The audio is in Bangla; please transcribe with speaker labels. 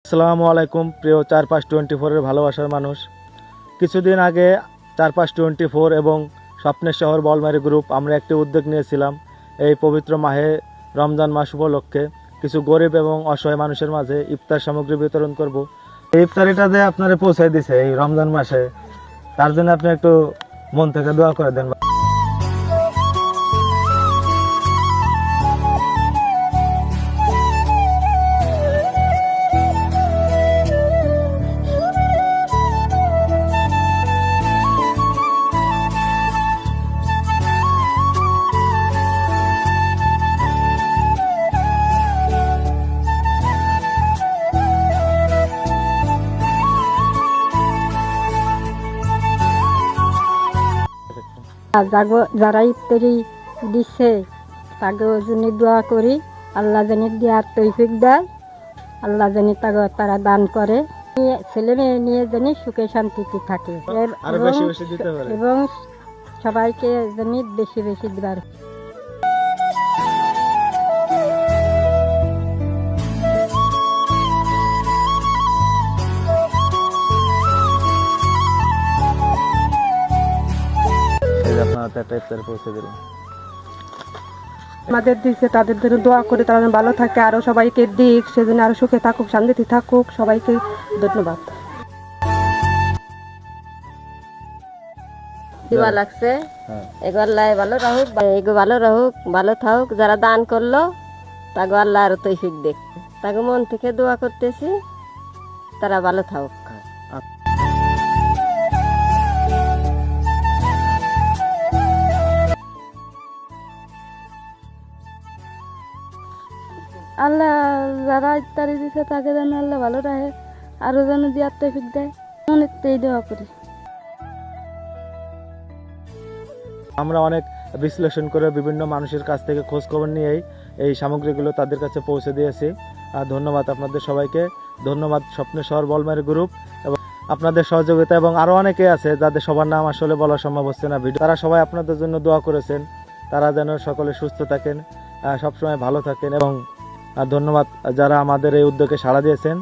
Speaker 1: আসসালামু আলাইকুম প্রিয় 4524 এর ভালোবাসার মানুষ। কিছুদিন আগে 4524 এবং স্বপ্নের শহর বলমারি গ্রুপ আমরা একটি উদ্যোগ নিয়েছিলাম। এই পবিত্র মাহে রমজান মাস উপলক্ষে কিছু গরিব এবং অসহায় মানুষের মাঝে ইফতার সামগ্রী বিতরণ করব। এই ইফতারিটাতে আপনারা পৌঁছে দিছে এই রমজান মাসে, তার জন্য আপনি একটু মন থেকে দোয়া করে দেন।
Speaker 2: যারা ইফতারি দিচ্ছে তাকে জন্য দোয়া করি, আল্লাহ জানি দেওয়ার তৌফিক দেয়, আল্লাহ জানি তারা দান করে, ছেলে মেয়ে নিয়ে জানি সুখে শান্তিতে থাকে এবং সবাইকে জানি বেশি বেশি দেওয়ার।
Speaker 3: আমাদের দিচ্ছে তাদের জন্য দোয়া করে তারা যেন ভালো থাকে, আরো সবাইকে দিক, সেজন্য আরো সুখে থাকুক, শান্তিতে থাকুক। সবাইকে ধন্যবাদ।
Speaker 2: দিবা লাগছে এগো আল্লাহ ভালো রাহুক, এগো ভালো রাহুক, ভালো থাকুক। যারা দান করলো তাকে আল্লাহ আরো তৌফিক দেখ, তাকে মন থেকে দোয়া করতেছি তারা ভালো থাকুক। আল্লাহ যারা ইফতারি দিচ্ছে তাকে যেন আল্লাহ ভালো রাখে, আরো যেন দেওয়ার তৌফিক দেয়, অনেকটাই দোয়া করি।
Speaker 1: আমরা অনেক বিশ্লেষণ করে বিভিন্ন মানুষের কাছ থেকে খোঁজ খবর নিয়েই এই সামগ্রীগুলো তাদের কাছে পৌঁছে দিয়েছি। আর ধন্যবাদ আপনাদের সবাইকে, ধন্যবাদ স্বপ্নের শহর বলমারি গ্রুপ এবং আপনাদের সহযোগিতা, এবং আরও অনেকে আছে যাদের সবার নাম আসলে বলা সম্ভব হচ্ছে না ভিডিও। তারা সবাই আপনাদের জন্য দোয়া করেছেন, তারা যেন সকলে সুস্থ থাকেন, সবসময় ভালো থাকেন। এবং ধন্যবাদ যারা আমাদের এই উদ্যোগে সাড়া দিয়েছেন।